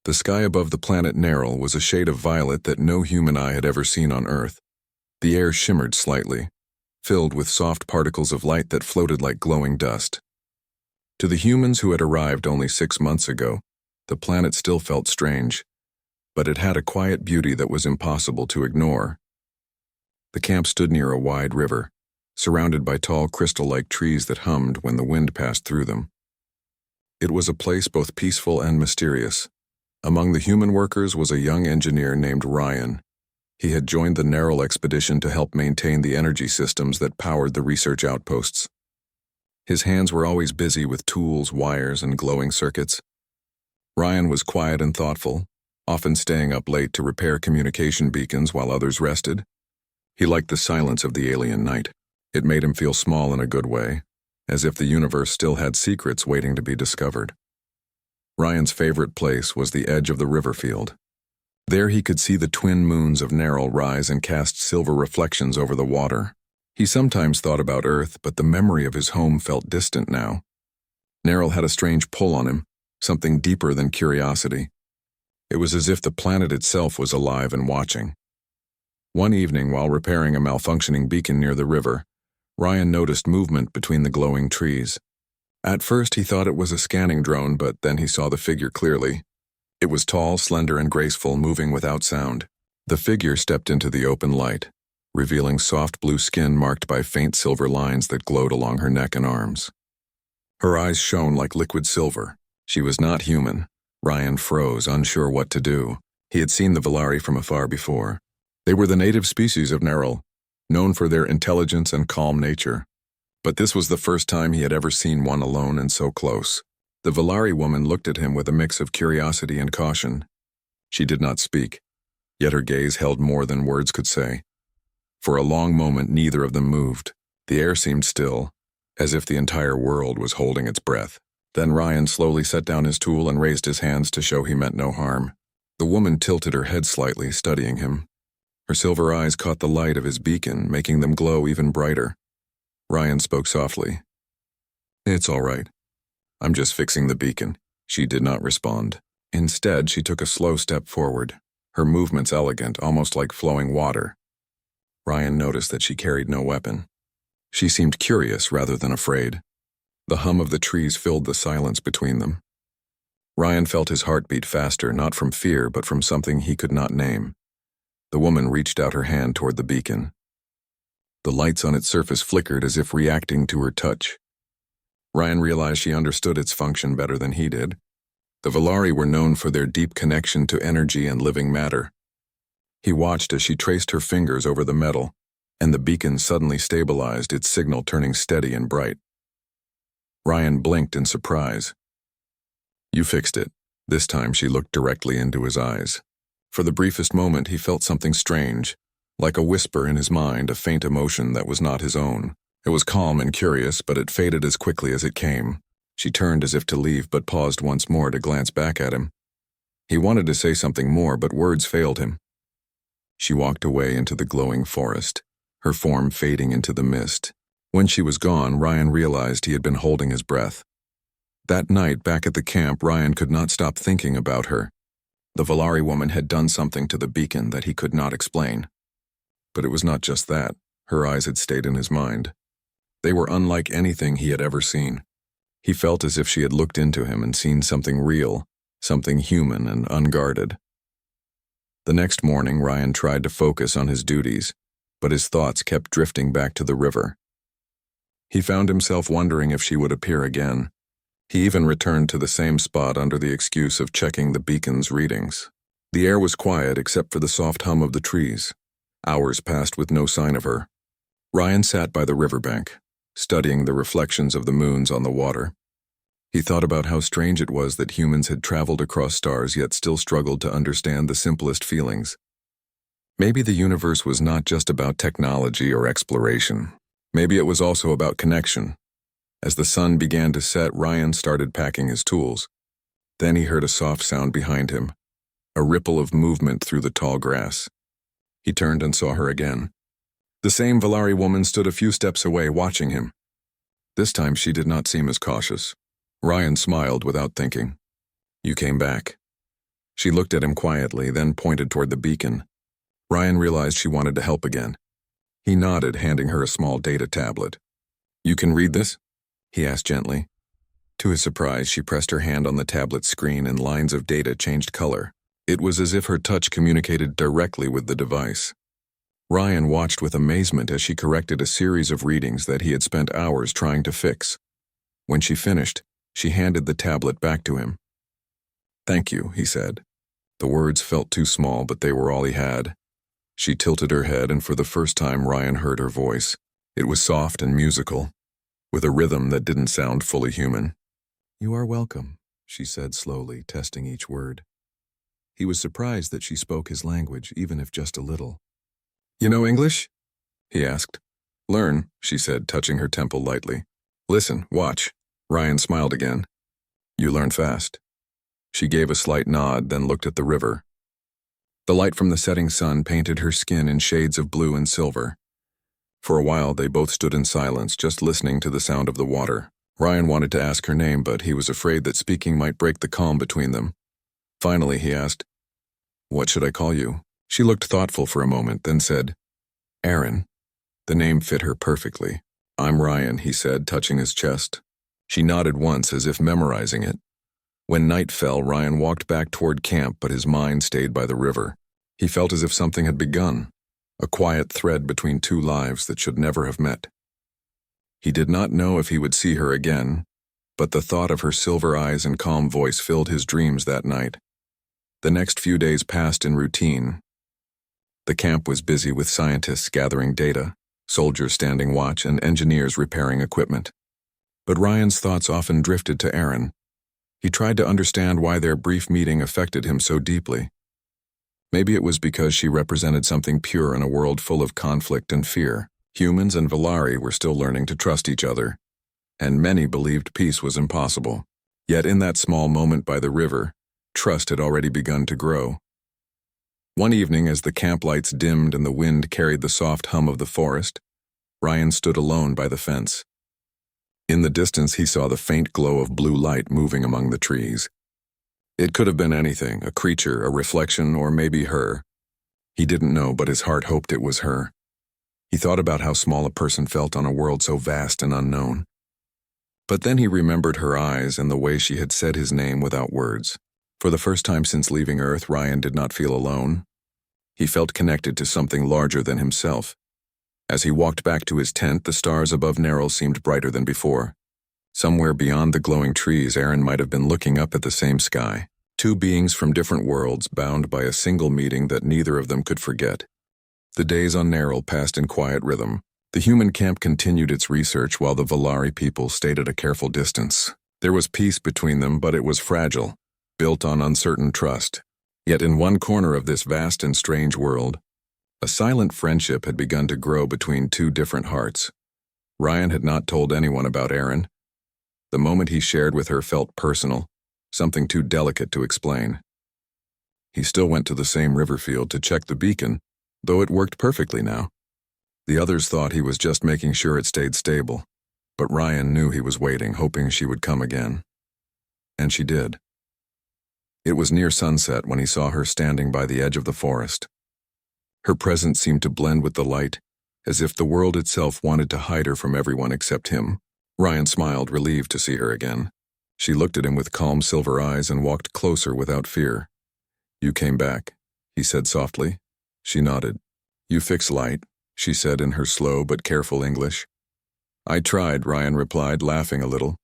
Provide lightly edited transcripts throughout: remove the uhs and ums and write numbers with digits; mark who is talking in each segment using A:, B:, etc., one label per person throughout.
A: The sky above the planet Neril was a shade of violet that no human eye had ever seen on Earth. The air shimmered slightly, filled with soft particles of light that floated like glowing dust. To the humans who had arrived only 6 months ago, the planet still felt strange, but it had a quiet beauty that was impossible to ignore. The camp stood near a wide river, surrounded by tall crystal-like trees that hummed when the wind passed through them. It was a place both peaceful and mysterious. Among the human workers was a young engineer named Ryan. He had joined the Neril expedition to help maintain the energy systems that powered the research outposts. His hands were always busy with tools, wires, and glowing circuits. Ryan was quiet and thoughtful, often staying up late to repair communication beacons while others rested. He liked the silence of the alien night. It made him feel small in a good way, as if the universe still had secrets waiting to be discovered. Ryan's favorite place was the edge of the river field. There he could see the twin moons of Neril rise and cast silver reflections over the water. He sometimes thought about Earth, but the memory of his home felt distant now. Neril had a strange pull on him, something deeper than curiosity. It was as if the planet itself was alive and watching. One evening, while repairing a malfunctioning beacon near the river, Ryan noticed movement between the glowing trees. At first he thought it was a scanning drone, but then he saw the figure clearly. It was tall, slender, and graceful, moving without sound. The figure stepped into the open light, revealing soft blue skin marked by faint silver lines that glowed along her neck and arms. Her eyes shone like liquid silver. She was not human. Ryan froze, unsure what to do. He had seen the Volari from afar before. They were the native species of Neril, known for their intelligence and calm nature. But this was the first time he had ever seen one alone and so close. The Volari woman looked at him with a mix of curiosity and caution. She did not speak, yet her gaze held more than words could say. For a long moment, neither of them moved. The air seemed still, as if the entire world was holding its breath. Then Ryan slowly set down his tool and raised his hands to show he meant no harm. The woman tilted her head slightly, studying him. Her silver eyes caught the light of his beacon, making them glow even brighter. Ryan spoke softly. "It's all right. I'm just fixing the beacon." She did not respond. Instead, she took a slow step forward, her movements elegant, almost like flowing water. Ryan noticed that she carried no weapon. She seemed curious rather than afraid. The hum of the trees filled the silence between them. Ryan felt his heart beat faster, not from fear, but from something he could not name. The woman reached out her hand toward the beacon. The lights on its surface flickered as if reacting to her touch. Ryan realized she understood its function better than he did. The Volari were known for their deep connection to energy and living matter. He watched as she traced her fingers over the metal, and the beacon suddenly stabilized, its signal turning steady and bright. Ryan blinked in surprise. "You fixed it." This time she looked directly into his eyes. For the briefest moment he felt something strange, like a whisper in his mind, a faint emotion that was not his own. It was calm and curious, but it faded as quickly as it came. She turned as if to leave, but paused once more to glance back at him. He wanted to say something more, but words failed him. She walked away into the glowing forest, her form fading into the mist. When she was gone, Ryan realized he had been holding his breath. That night, back at the camp, Ryan could not stop thinking about her. The Volari woman had done something to the beacon that he could not explain. But it was not just that. Her eyes had stayed in his mind. They were unlike anything he had ever seen. He felt as if she had looked into him and seen something real, something human and unguarded. The next morning, Ryan tried to focus on his duties, but his thoughts kept drifting back to the river. He found himself wondering if she would appear again. He even returned to the same spot under the excuse of checking the beacon's readings. The air was quiet except for the soft hum of the trees. Hours passed with no sign of her. Ryan sat by the riverbank, studying the reflections of the moons on the water. He thought about how strange it was that humans had traveled across stars yet still struggled to understand the simplest feelings. Maybe the universe was not just about technology or exploration. Maybe it was also about connection. As the sun began to set, Ryan started packing his tools. Then he heard a soft sound behind him, a ripple of movement through the tall grass. He turned and saw her again. The same Volari woman stood a few steps away, watching him. This time she did not seem as cautious. Ryan smiled without thinking. "You came back." She looked at him quietly, then pointed toward the beacon. Ryan realized she wanted to help again. He nodded, handing her a small data tablet. "You can read this?" he asked gently. To his surprise, she pressed her hand on the tablet screen and lines of data changed color. It was as if her touch communicated directly with the device. Ryan watched with amazement as she corrected a series of readings that he had spent hours trying to fix. When she finished, she handed the tablet back to him. "Thank you," he said. The words felt too small, but they were all he had. She tilted her head, and for the first time Ryan heard her voice. It was soft and musical, with a rhythm that didn't sound fully human. "You are welcome," she said slowly, testing each word. He was surprised that she spoke his language, even if just a little. "You know English?" he asked. "Learn," she said, touching her temple lightly. "Listen, watch." Ryan smiled again. "You learn fast." She gave a slight nod, then looked at the river. The light from the setting sun painted her skin in shades of blue and silver. For a while, they both stood in silence, just listening to the sound of the water. Ryan wanted to ask her name, but he was afraid that speaking might break the calm between them. Finally, he asked, "What should I call you?" She looked thoughtful for a moment, then said, "Aaron." The name fit her perfectly. "I'm Ryan," he said, touching his chest. She nodded once, as if memorizing it. When night fell, Ryan walked back toward camp, but his mind stayed by the river. He felt as if something had begun, a quiet thread between two lives that should never have met. He did not know if he would see her again, but the thought of her silver eyes and calm voice filled his dreams that night. The next few days passed in routine. The camp was busy with scientists gathering data, soldiers standing watch, and engineers repairing equipment. But Ryan's thoughts often drifted to Aaron. He tried to understand why their brief meeting affected him so deeply. Maybe it was because she represented something pure in a world full of conflict and fear. Humans and Valari were still learning to trust each other, and many believed peace was impossible. Yet in that small moment by the river, trust had already begun to grow. One evening, as the camp lights dimmed and the wind carried the soft hum of the forest, Ryan stood alone by the fence. In the distance, he saw the faint glow of blue light moving among the trees. It could have been anything, a creature, a reflection, or maybe her. He didn't know, but his heart hoped it was her. He thought about how small a person felt on a world so vast and unknown. But then he remembered her eyes and the way she had said his name without words. For the first time since leaving Earth, Ryan did not feel alone. He felt connected to something larger than himself. As he walked back to his tent, the stars above Narrow seemed brighter than before. Somewhere beyond the glowing trees, Aaron might have been looking up at the same sky. Two beings from different worlds, bound by a single meeting that neither of them could forget. The days on Narrow passed in quiet rhythm. The human camp continued its research while the Valari people stayed at a careful distance. There was peace between them, but it was fragile, built on uncertain trust. Yet in one corner of this vast and strange world, a silent friendship had begun to grow between two different hearts. Ryan had not told anyone about Aaron. The moment he shared with her felt personal, something too delicate to explain. He still went to the same river field to check the beacon, though it worked perfectly now. The others thought he was just making sure it stayed stable, but Ryan knew he was waiting, hoping she would come again. And she did. It was near sunset when he saw her standing by the edge of the forest. Her presence seemed to blend with the light, as if the world itself wanted to hide her from everyone except him. Ryan smiled, relieved to see her again. She looked at him with calm silver eyes and walked closer without fear. "You came back," he said softly. She nodded. "You fix light," she said in her slow but careful English. "I tried," Ryan replied, laughing a little.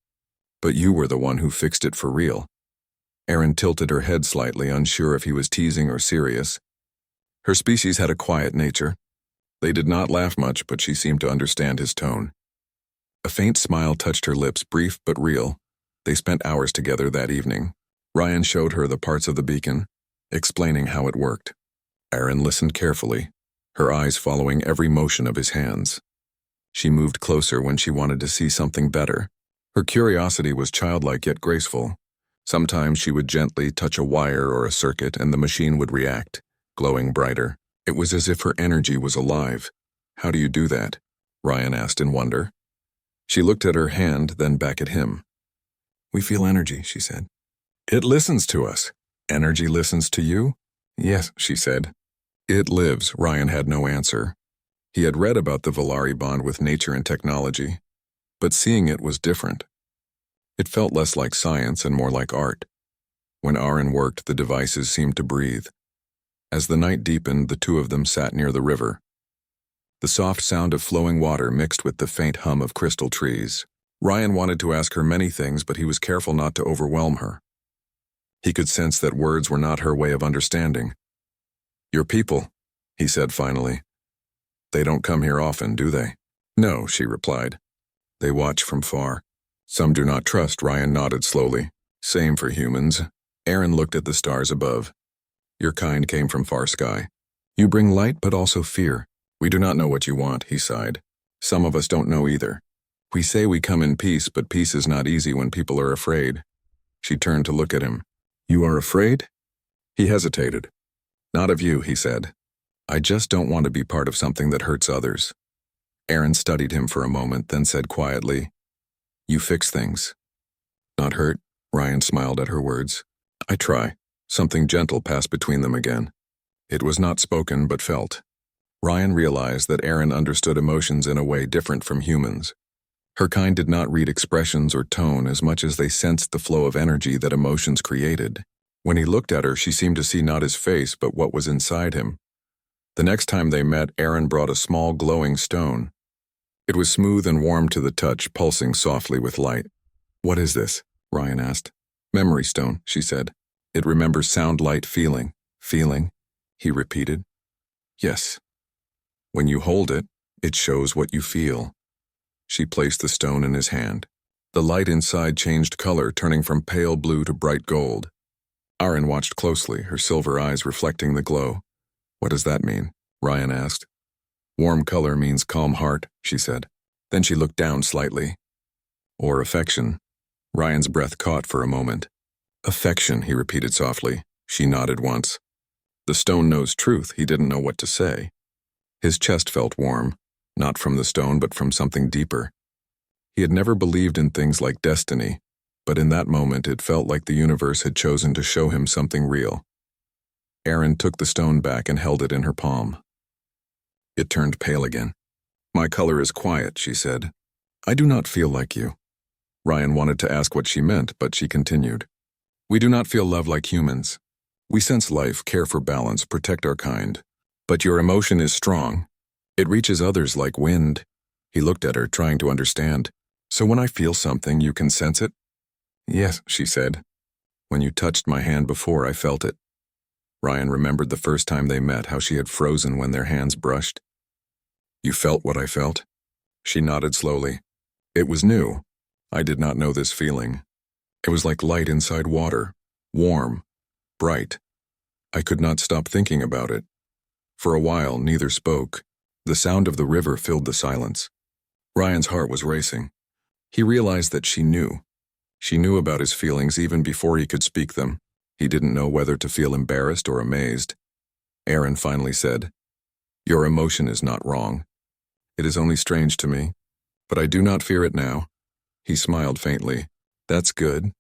A: "But you were the one who fixed it for real." Aaron tilted her head slightly, unsure if he was teasing or serious. Her species had a quiet nature. They did not laugh much, but she seemed to understand his tone. A faint smile touched her lips, brief but real. They spent hours together that evening. Ryan showed her the parts of the beacon, explaining how it worked. Aaron listened carefully, her eyes following every motion of his hands. She moved closer when she wanted to see something better. Her curiosity was childlike yet graceful. Sometimes she would gently touch a wire or a circuit and the machine would react, glowing brighter. It was as if her energy was alive. "How do you do that?" Ryan asked in wonder. She looked at her hand, then back at him. "We feel energy," she said. "It listens to us." Energy listens to you? Yes, she said. It lives, Ryan had no answer. He had read about the Volari bond with nature and technology, but seeing it was different. It felt less like science and more like art. When Aaron worked, the devices seemed to breathe. As the night deepened, the two of them sat near the river. The soft sound of flowing water mixed with the faint hum of crystal trees. Ryan wanted to ask her many things, but he was careful not to overwhelm her. He could sense that words were not her way of understanding. Your people, he said finally. They don't come here often, do they? No, she replied. They watch from far. Some do not trust, Ryan nodded slowly. Same for humans. Aaron looked at the stars above. Your kind came from far sky. You bring light but also fear. We do not know what you want, he sighed. Some of us don't know either. We say we come in peace, but peace is not easy when people are afraid. She turned to look at him. You are afraid? He hesitated. Not of you, he said. I just don't want to be part of something that hurts others. Aaron studied him for a moment, then said quietly, You fix things. Not hurt, Ryan smiled at her words. I try. Something gentle passed between them again. It was not spoken, but felt. Ryan realized that Aaron understood emotions in a way different from humans. Her kind did not read expressions or tone as much as they sensed the flow of energy that emotions created. When he looked at her, she seemed to see not his face, but what was inside him. The next time they met, Aaron brought a small glowing stone. It was smooth and warm to the touch, pulsing softly with light. What is this? Ryan asked. Memory stone, she said. It remembers sound, light, feeling. Feeling? He repeated. Yes. When you hold it, it shows what you feel. She placed the stone in his hand. The light inside changed color, turning from pale blue to bright gold. Aaron watched closely, her silver eyes reflecting the glow. What does that mean? Ryan asked. Warm color means calm heart, she said. Then she looked down slightly. Or affection. Ryan's breath caught for a moment. Affection, he repeated softly. She nodded once. The stone knows truth, he didn't know what to say. His chest felt warm, not from the stone but from something deeper. He had never believed in things like destiny, but in that moment it felt like the universe had chosen to show him something real. Aaron took the stone back and held it in her palm. It turned pale again. My color is quiet, she said. I do not feel like you. Ryan wanted to ask what she meant, but she continued. We do not feel love like humans. We sense life, care for balance, protect our kind. But your emotion is strong. It reaches others like wind. He looked at her, trying to understand. So when I feel something, you can sense it? Yes, she said. When you touched my hand before, I felt it. Ryan remembered the first time they met, how she had frozen when their hands brushed. You felt what I felt? She nodded slowly. It was new. I did not know this feeling. It was like light inside water, warm, bright. I could not stop thinking about it. For a while, neither spoke. The sound of the river filled the silence. Ryan's heart was racing. He realized that she knew. She knew about his feelings even before he could speak them. He didn't know whether to feel embarrassed or amazed. Aaron finally said, Your emotion is not wrong. It is only strange to me, but I do not fear it now. He smiled faintly. That's good.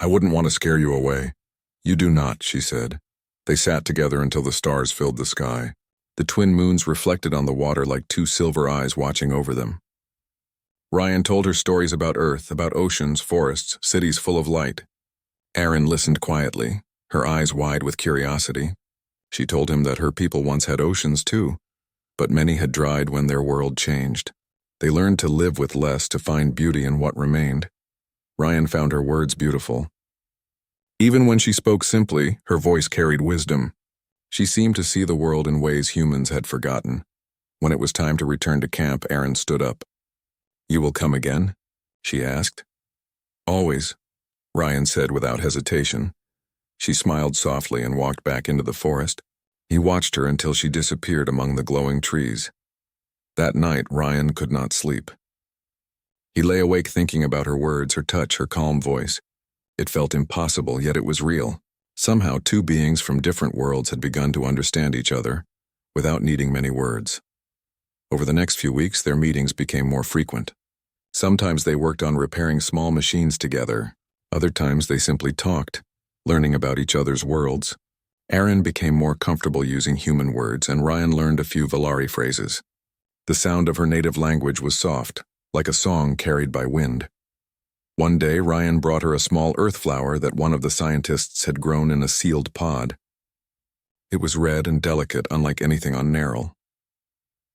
A: I wouldn't want to scare you away. You do not, she said. They sat together until the stars filled the sky. The twin moons reflected on the water like two silver eyes watching over them. Ryan told her stories about Earth, about oceans, forests, cities full of light. Aaron listened quietly, her eyes wide with curiosity. She told him that her people once had oceans too, but many had dried when their world changed. They learned to live with less, to find beauty in what remained. Ryan found her words beautiful. Even when she spoke simply, her voice carried wisdom. She seemed to see the world in ways humans had forgotten. When it was time to return to camp, Aaron stood up. You will come again? She asked. Always, Ryan said without hesitation. She smiled softly and walked back into the forest. He watched her until she disappeared among the glowing trees. That night, Ryan could not sleep. He lay awake thinking about her words, her touch, her calm voice. It felt impossible, yet it was real. Somehow, two beings from different worlds had begun to understand each other, without needing many words. Over the next few weeks, their meetings became more frequent. Sometimes they worked on repairing small machines together. Other times they simply talked, learning about each other's worlds. Aaron became more comfortable using human words, and Ryan learned a few Valari phrases. The sound of her native language was soft, like a song carried by wind. One day, Ryan brought her a small earth flower that one of the scientists had grown in a sealed pod. It was red and delicate, unlike anything on Narral.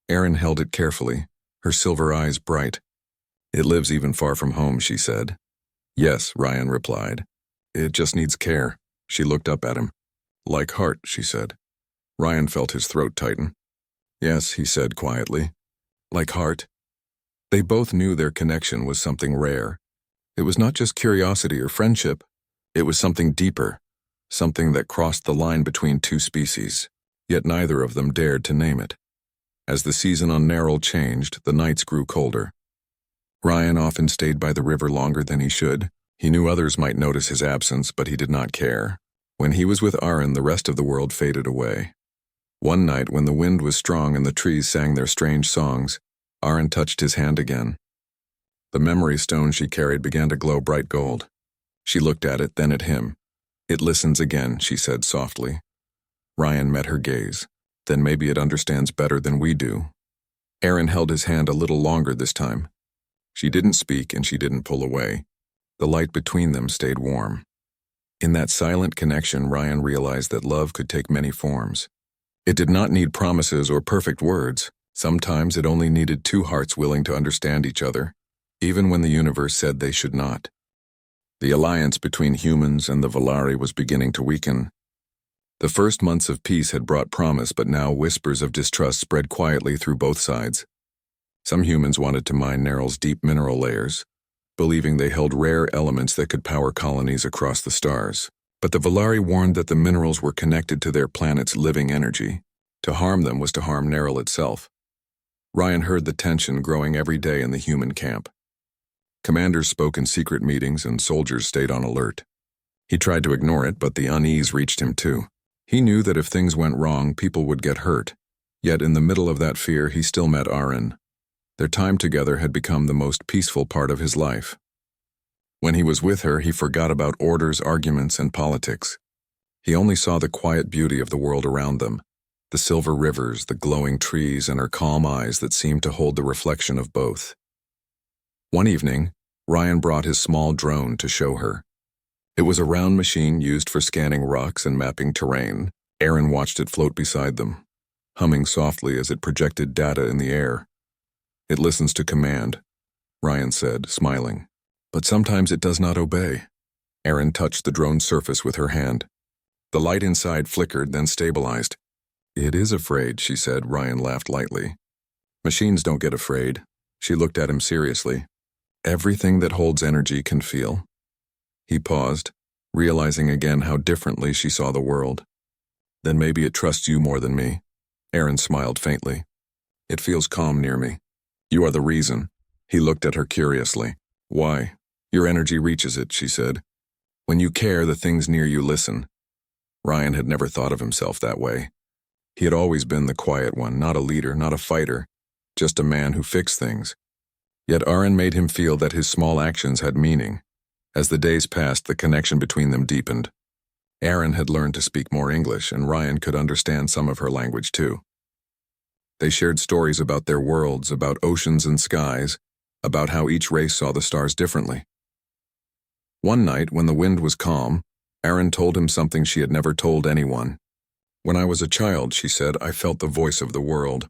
A: Aaron held it carefully, her silver eyes bright. "It lives even far from home," she said. "Yes," Ryan replied. "It just needs care." She looked up at him. "Like heart," she said. Ryan felt his throat tighten. "Yes," he said quietly. "Like heart." They both knew their connection was something rare. It was not just curiosity or friendship. It was something deeper, something that crossed the line between two species, yet neither of them dared to name it. As the season on Narral changed, the nights grew colder. Ryan often stayed by the river longer than he should. He knew others might notice his absence, but he did not care. When he was with Aaron, the rest of the world faded away. One night, when the wind was strong and the trees sang their strange songs, Aaron touched his hand again. The memory stone she carried began to glow bright gold. She looked at it, then at him. "It listens again," she said softly. Ryan met her gaze. "Then maybe it understands better than we do." Aaron held his hand a little longer this time. She didn't speak and she didn't pull away. The light between them stayed warm. In that silent connection, Ryan realized that love could take many forms. It did not need promises or perfect words. Sometimes it only needed two hearts willing to understand each other, even when the universe said they should not. The alliance between humans and the Valari was beginning to weaken. The first months of peace had brought promise, but now whispers of distrust spread quietly through both sides. Some humans wanted to mine Narral's deep mineral layers, believing they held rare elements that could power colonies across the stars. But the Valari warned that the minerals were connected to their planet's living energy. To harm them was to harm Narral itself. Ryan heard the tension growing every day in the human camp. Commanders spoke in secret meetings and soldiers stayed on alert. He tried to ignore it, but the unease reached him too. He knew that if things went wrong, people would get hurt. Yet in the middle of that fear, he still met Aaron. Their time together had become the most peaceful part of his life. When he was with her, he forgot about orders, arguments, and politics. He only saw the quiet beauty of the world around them, the silver rivers, the glowing trees, and her calm eyes that seemed to hold the reflection of both. One evening, Ryan brought his small drone to show her. It was a round machine used for scanning rocks and mapping terrain. Aaron watched it float beside them, humming softly as it projected data in the air. "It listens to command," Ryan said, smiling. "But sometimes it does not obey." Aaron touched the drone's surface with her hand. The light inside flickered, then stabilized. "It is afraid," she said. Ryan laughed lightly. "Machines don't get afraid." She looked at him seriously. "Everything that holds energy can feel." He paused, realizing again how differently she saw the world. "Then maybe it trusts you more than me." Aaron smiled faintly. "It feels calm near me. You are the reason." He looked at her curiously. "Why?" "Your energy reaches it," she said. "When you care, the things near you listen." Ryan had never thought of himself that way. He had always been the quiet one, not a leader, not a fighter, just a man who fixed things. Yet Aaron made him feel that his small actions had meaning. As the days passed, the connection between them deepened. Aaron had learned to speak more English, and Ryan could understand some of her language too. They shared stories about their worlds, about oceans and skies, about how each race saw the stars differently. One night, when the wind was calm, Aaron told him something she had never told anyone. "When I was a child," she said, "I felt the voice of the world.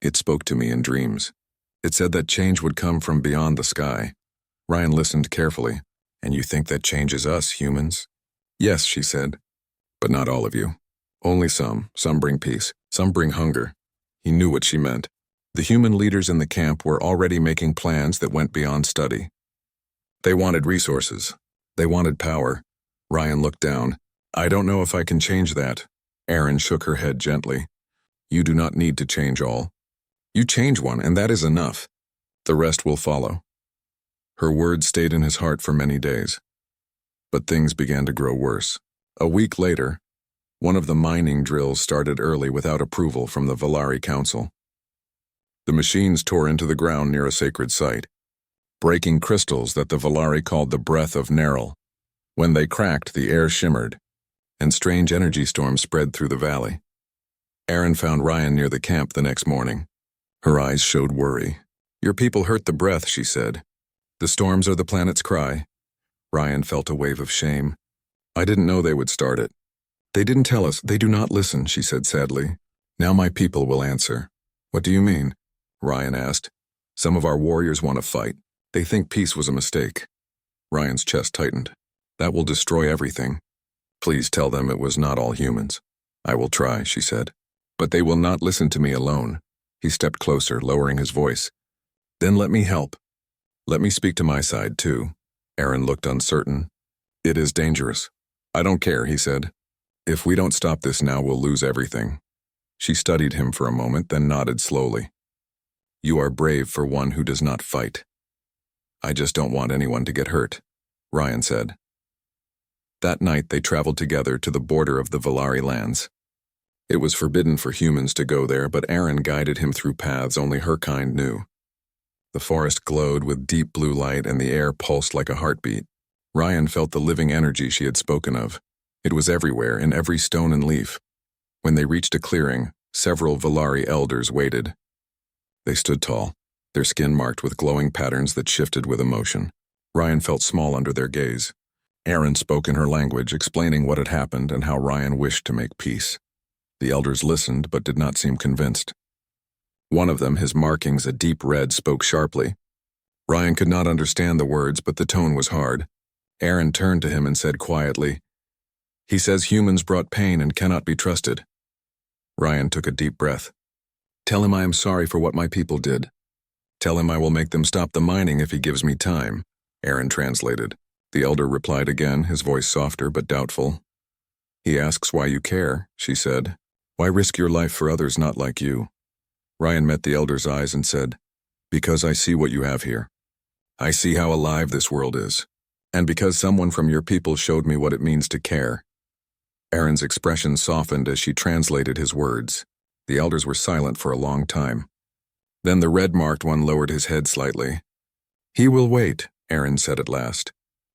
A: It spoke to me in dreams. It said that change would come from beyond the sky." Ryan listened carefully. "And you think that changes us, humans?" "Yes," she said. "But not all of you. Only some. Some bring peace. Some bring hunger." He knew what she meant. The human leaders in the camp were already making plans that went beyond study. They wanted resources. They wanted power. Ryan looked down. "I don't know if I can change that." Aaron shook her head gently. "You do not need to change all. You change one, and that is enough. The rest will follow." Her words stayed in his heart for many days. But things began to grow worse. A week later, one of the mining drills started early without approval from the Valari Council. The machines tore into the ground near a sacred site, breaking crystals that the Valari called the breath of Narral. When they cracked, the air shimmered, and strange energy storms spread through the valley. Erin found Ryan near the camp the next morning. Her eyes showed worry. "Your people hurt the breath," she said. "The storms are the planet's cry." Ryan felt a wave of shame. "I didn't know they would start it." "They didn't tell us. They do not listen," she said sadly. "Now my people will answer." "What do you mean?" Ryan asked. "Some of our warriors want to fight. They think peace was a mistake." Ryan's chest tightened. "That will destroy everything. Please tell them it was not all humans." "I will try," she said. "But they will not listen to me alone." He stepped closer, lowering his voice. "Then let me help. Let me speak to my side, too." Erin looked uncertain. "It is dangerous." "I don't care," he said. "If we don't stop this now, we'll lose everything." She studied him for a moment, then nodded slowly. "You are brave for one who does not fight." "I just don't want anyone to get hurt," Ryan said. That night they traveled together to the border of the Valari lands. It was forbidden for humans to go there, but Erin guided him through paths only her kind knew. The forest glowed with deep blue light and the air pulsed like a heartbeat. Ryan felt the living energy she had spoken of. It was everywhere, in every stone and leaf. When they reached a clearing, several Valari elders waited. They stood tall, their skin marked with glowing patterns that shifted with emotion. Ryan felt small under their gaze. Erin spoke in her language, explaining what had happened and how Ryan wished to make peace. The elders listened, but did not seem convinced. One of them, his markings a deep red, spoke sharply. Ryan could not understand the words, but the tone was hard. Erin turned to him and said quietly, "He says humans brought pain and cannot be trusted." Ryan took a deep breath. "Tell him I am sorry for what my people did. Tell him I will make them stop the mining if he gives me time," Erin translated. The elder replied again, his voice softer but doubtful. "He asks why you care," she said. "Why risk your life for others not like you?" Ryan met the elder's eyes and said, "Because I see what you have here. I see how alive this world is. And because someone from your people showed me what it means to care." Erin's expression softened as she translated his words. The elders were silent for a long time. Then the red-marked one lowered his head slightly. "He will wait," Erin said at last.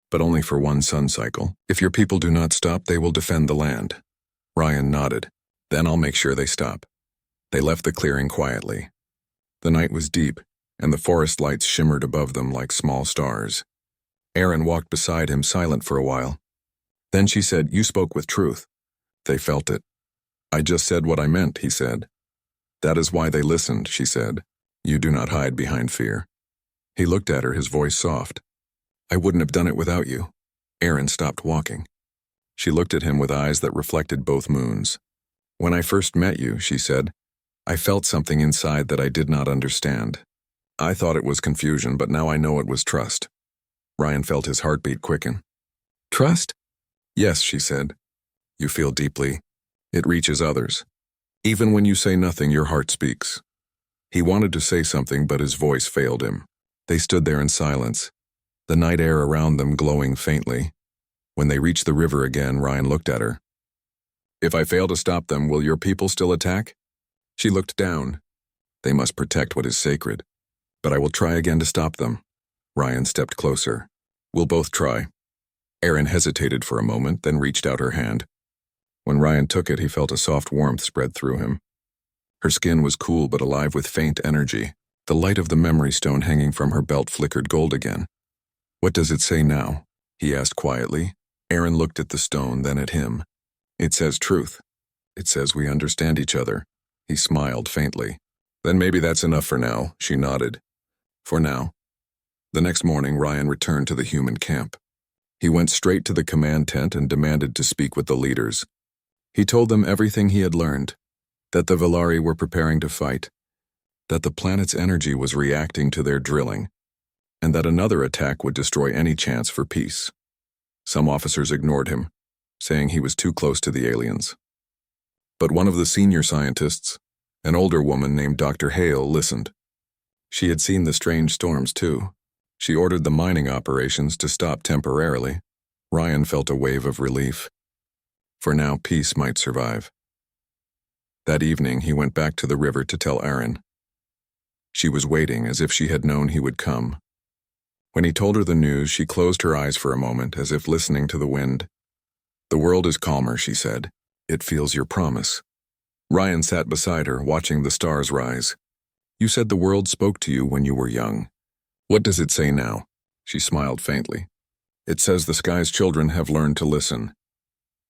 A: "But only for one sun cycle. If your people do not stop, they will defend the land." Ryan nodded. "Then I'll make sure they stop." They left the clearing quietly. The night was deep, and the forest lights shimmered above them like small stars. Erin walked beside him, silent for a while. Then she said, "You spoke with truth." They felt it. "I just said what I meant," he said. "That is why they listened," she said. "You do not hide behind fear." He looked at her, his voice soft. "I wouldn't have done it without you." Erin stopped walking. She looked at him with eyes that reflected both moons. "When I first met you," she said, "I felt something inside that I did not understand. I thought it was confusion, but now I know it was trust." Ryan felt his heartbeat quicken. "Trust?" "Yes," she said. "You feel deeply. It reaches others. Even when you say nothing, your heart speaks." He wanted to say something, but his voice failed him. They stood there in silence, the night air around them glowing faintly. When they reached the river again, Ryan looked at her. "If I fail to stop them, will your people still attack?" She looked down. "They must protect what is sacred. But I will try again to stop them." Ryan stepped closer. "We'll both try." Erin hesitated for a moment, then reached out her hand. When Ryan took it, he felt a soft warmth spread through him. Her skin was cool but alive with faint energy. The light of the memory stone hanging from her belt flickered gold again. "What does it say now?" he asked quietly. Erin looked at the stone, then at him. "It says truth. It says we understand each other." He smiled faintly. "Then maybe that's enough for now," she nodded. "For now." The next morning, Ryan returned to the human camp. He went straight to the command tent and demanded to speak with the leaders. He told them everything he had learned, that the Valari were preparing to fight, that the planet's energy was reacting to their drilling, and that another attack would destroy any chance for peace. Some officers ignored him, saying he was too close to the aliens. But one of the senior scientists, an older woman named Dr. Hale, listened. She had seen the strange storms too. She ordered the mining operations to stop temporarily. Ryan felt a wave of relief. For now, peace might survive. That evening, he went back to the river to tell Erin. She was waiting as if she had known he would come. When he told her the news, she closed her eyes for a moment, as if listening to the wind. "The world is calmer," she said. "It feels your promise." Ryan sat beside her, watching the stars rise. "You said the world spoke to you when you were young. What does it say now?" She smiled faintly. "It says the sky's children have learned to listen."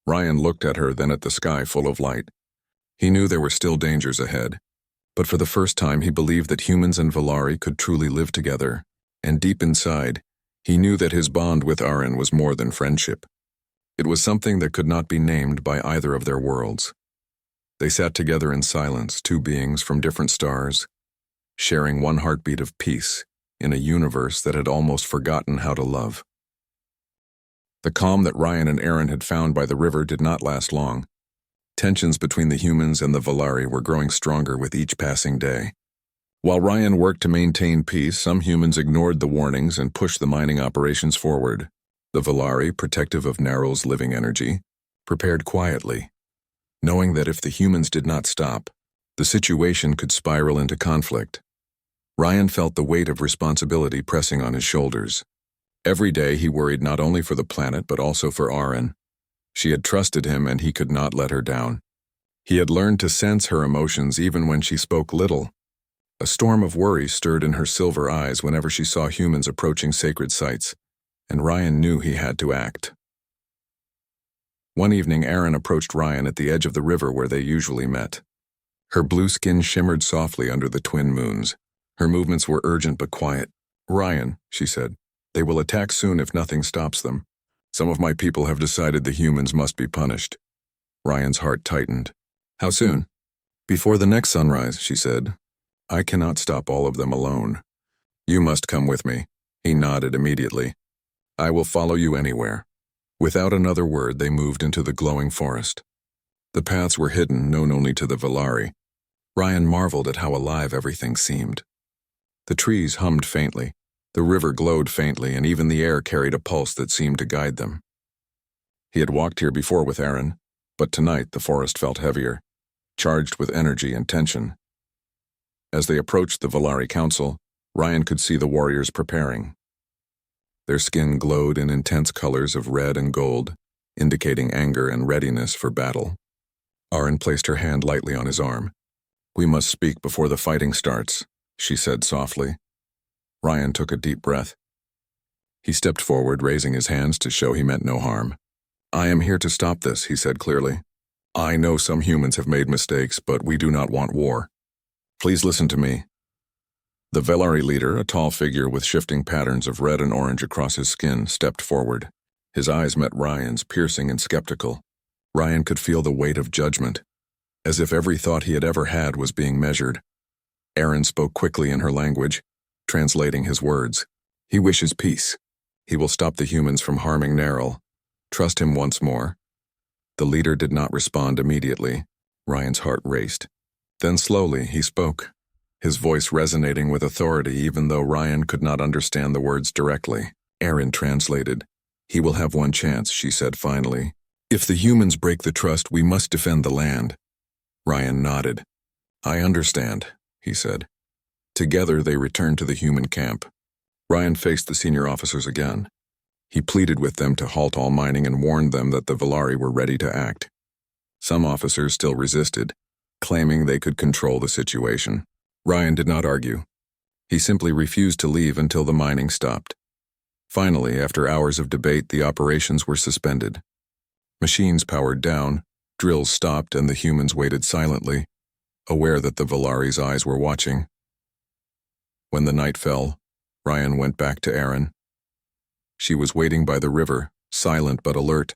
A: Ryan looked at her, then at the sky full of light. He knew there were still dangers ahead, but for the first time he believed that humans and Valari could truly live together, and deep inside, he knew that his bond with Aaron was more than friendship. It was something that could not be named by either of their worlds. They sat together in silence, two beings from different stars, sharing one heartbeat of peace in a universe that had almost forgotten how to love. The calm that Ryan and Aaron had found by the river did not last long. Tensions between the humans and the Valari were growing stronger with each passing day. While Ryan worked to maintain peace, some humans ignored the warnings and pushed the mining operations forward. The Valari, protective of Narrow's living energy, prepared quietly, knowing that if the humans did not stop, the situation could spiral into conflict. Ryan felt the weight of responsibility pressing on his shoulders. Every day he worried not only for the planet but also for Aaron. She had trusted him and he could not let her down. He had learned to sense her emotions even when she spoke little. A storm of worry stirred in her silver eyes whenever she saw humans approaching sacred sites, and Ryan knew he had to act. One evening, Aaron approached Ryan at the edge of the river where they usually met. Her blue skin shimmered softly under the twin moons. Her movements were urgent but quiet. "Ryan," she said, "they will attack soon if nothing stops them. Some of my people have decided the humans must be punished." Ryan's heart tightened. "How soon?" "Before the next sunrise," she said. "I cannot stop all of them alone. You must come with me." He nodded immediately. "I will follow you anywhere." Without another word, they moved into the glowing forest. The paths were hidden, known only to the Valari. Ryan marveled at how alive everything seemed. The trees hummed faintly, the river glowed faintly, and even the air carried a pulse that seemed to guide them. He had walked here before with Aaron, but tonight the forest felt heavier, charged with energy and tension. As they approached the Valari Council, Ryan could see the warriors preparing. Their skin glowed in intense colors of red and gold, indicating anger and readiness for battle. Aaron placed her hand lightly on his arm. "We must speak before the fighting starts," she said softly. Ryan took a deep breath. He stepped forward, raising his hands to show he meant no harm. "I am here to stop this," he said clearly. "I know some humans have made mistakes, but we do not want war. Please listen to me." The Valari leader, a tall figure with shifting patterns of red and orange across his skin, stepped forward. His eyes met Ryan's, piercing and skeptical. Ryan could feel the weight of judgment, as if every thought he had ever had was being measured. Aaron spoke quickly in her language, translating his words. "He wishes peace. He will stop the humans from harming Narrow. Trust him once more." The leader did not respond immediately. Ryan's heart raced. Then slowly he spoke, his voice resonating with authority even though Ryan could not understand the words directly. Aaron translated. "He will have one chance," she said finally. "If the humans break the trust, we must defend the land." Ryan nodded. "I understand," he said. Together they returned to the human camp. Ryan faced the senior officers again. He pleaded with them to halt all mining and warned them that the Valari were ready to act. Some officers still resisted, claiming they could control the situation. Ryan did not argue. He simply refused to leave until the mining stopped. Finally, after hours of debate, the operations were suspended. Machines powered down, drills stopped, and the humans waited silently, aware that the Valari's eyes were watching. When the night fell, Ryan went back to Aaron. She was waiting by the river, silent but alert.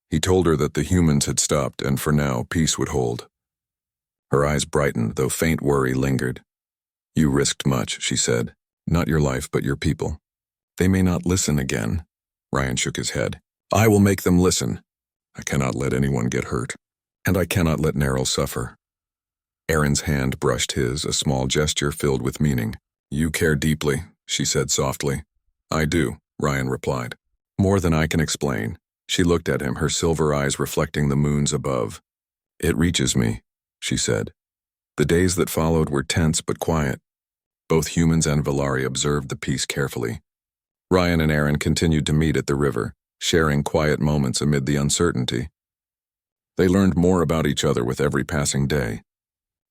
A: He told her that the humans had stopped and for now peace would hold. Her eyes brightened, though faint worry lingered. "You risked much," she said. "Not your life, but your people. They may not listen again." Ryan shook his head. "I will make them listen. I cannot let anyone get hurt, and I cannot let Narrow suffer." Aaron's hand brushed his, a small gesture filled with meaning. "You care deeply," she said softly. "I do," Ryan replied. "More than I can explain." She looked at him, her silver eyes reflecting the moons above. "It reaches me," she said. The days that followed were tense but quiet. Both humans and Valari observed the peace carefully. Ryan and Aaron continued to meet at the river, sharing quiet moments amid the uncertainty. They learned more about each other with every passing day.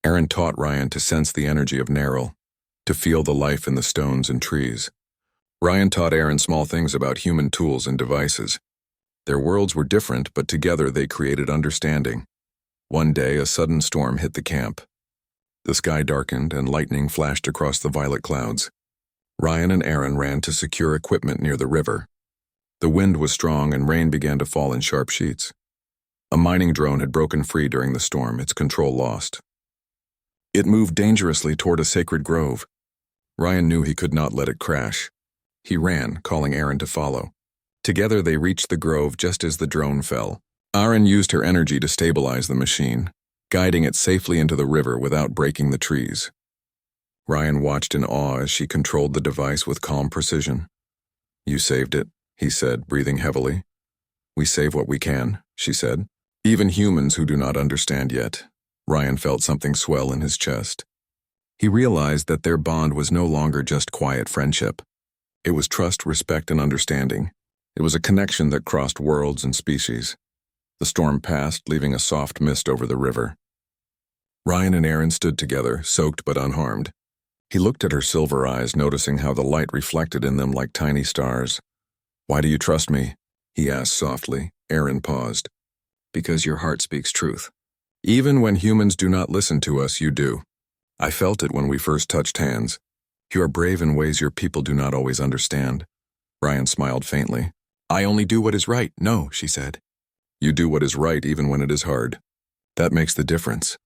A: Aaron taught Ryan to sense the energy of Narral, to feel the life in the stones and trees. Ryan taught Aaron small things about human tools and devices. Their worlds were different, but together they created understanding. One day, a sudden storm hit the camp. The sky darkened and lightning flashed across the violet clouds. Ryan and Aaron ran to secure equipment near the river. The wind was strong and rain began to fall in sharp sheets. A mining drone had broken free during the storm, its control lost. It moved dangerously toward a sacred grove. Ryan knew he could not let it crash. He ran, calling Aaron to follow. Together they reached the grove just as the drone fell. Aaron used her energy to stabilize the machine, guiding it safely into the river without breaking the trees. Ryan watched in awe as she controlled the device with calm precision. "You saved it," he said, breathing heavily. "We save what we can," she said. "Even humans who do not understand yet." Ryan felt something swell in his chest. He realized that their bond was no longer just quiet friendship. It was trust, respect, and understanding. It was a connection that crossed worlds and species. The storm passed, leaving a soft mist over the river. Ryan and Aaron stood together, soaked but unharmed. He looked at her silver eyes, noticing how the light reflected in them like tiny stars. "Why do you trust me?" he asked softly. Aaron paused. "Because your heart speaks truth. Even when humans do not listen to us, you do. I felt it when we first touched hands. You are brave in ways your people do not always understand." Ryan smiled faintly. "I only do what is right." "No," she said. "You do what is right even when it is hard. That makes the difference."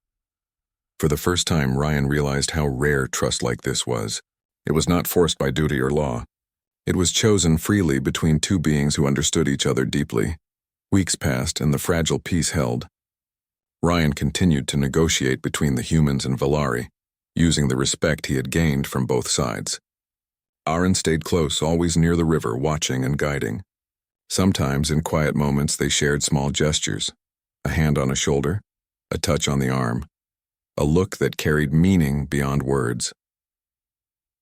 A: For the first time, Ryan realized how rare trust like this was. It was not forced by duty or law. It was chosen freely between two beings who understood each other deeply. Weeks passed, and the fragile peace held. Ryan continued to negotiate between the humans and Valari, using the respect he had gained from both sides. Aaron stayed close, always near the river, watching and guiding. Sometimes, in quiet moments, they shared small gestures. A hand on a shoulder, a touch on the arm, a look that carried meaning beyond words.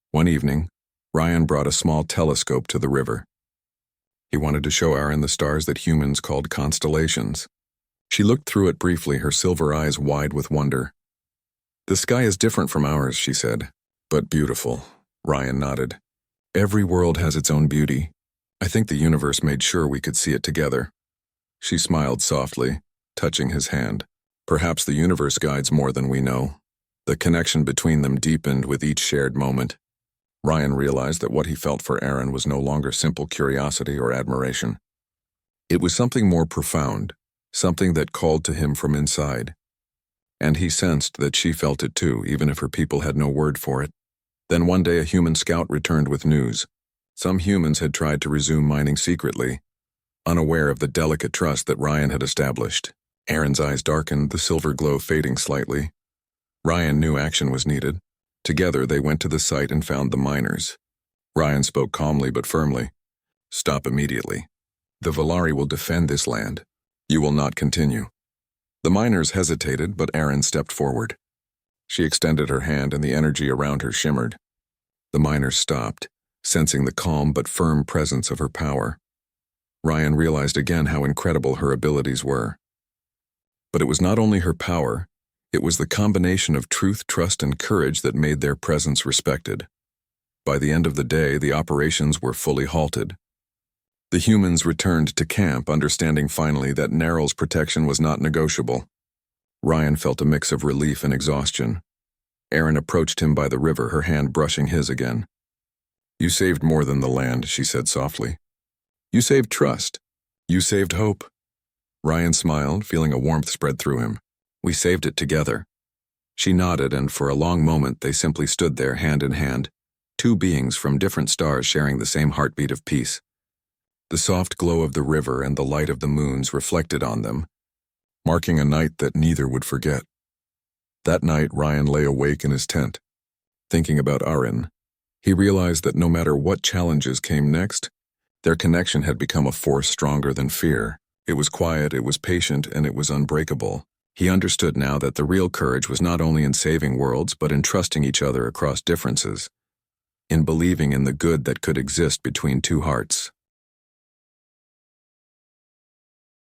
A: One evening, Ryan brought a small telescope to the river. He wanted to show Aaron the stars that humans called constellations. She looked through it briefly, her silver eyes wide with wonder. "The sky is different from ours," she said. "But beautiful," Ryan nodded. "Every world has its own beauty. I think the universe made sure we could see it together." She smiled softly, touching his hand. "Perhaps the universe guides more than we know." The connection between them deepened with each shared moment. Ryan realized that what he felt for Aaron was no longer simple curiosity or admiration. It was something more profound, something that called to him from inside. And he sensed that she felt it too, even if her people had no word for it. Then one day a human scout returned with news. Some humans had tried to resume mining secretly, unaware of the delicate trust that Ryan had established. Aaron's eyes darkened, the silver glow fading slightly. Ryan knew action was needed. Together they went to the site and found the miners. Ryan spoke calmly but firmly. "Stop immediately. The Valari will defend this land. You will not continue." The miners hesitated, but Aaron stepped forward. She extended her hand and the energy around her shimmered. The miners stopped, sensing the calm but firm presence of her power. Ryan realized again how incredible her abilities were. But it was not only her power, it was the combination of truth, trust, and courage that made their presence respected. By the end of the day, the operations were fully halted. The humans returned to camp, understanding finally that Narral's protection was not negotiable. Ryan felt a mix of relief and exhaustion. Aaron approached him by the river, her hand brushing his again. "You saved more than the land," she said softly. "You saved trust. You saved hope." Ryan smiled, feeling a warmth spread through him. "We saved it together." She nodded, and for a long moment they simply stood there, hand in hand, two beings from different stars sharing the same heartbeat of peace. The soft glow of the river and the light of the moons reflected on them, marking a night that neither would forget. That night, Ryan lay awake in his tent, thinking about Aaron. He realized that no matter what challenges came next, their connection had become a force stronger than fear. It was quiet, it was patient, and it was unbreakable. He understood now that the real courage was not only in saving worlds, but in trusting each other across differences. in believing in the good that could exist between two hearts.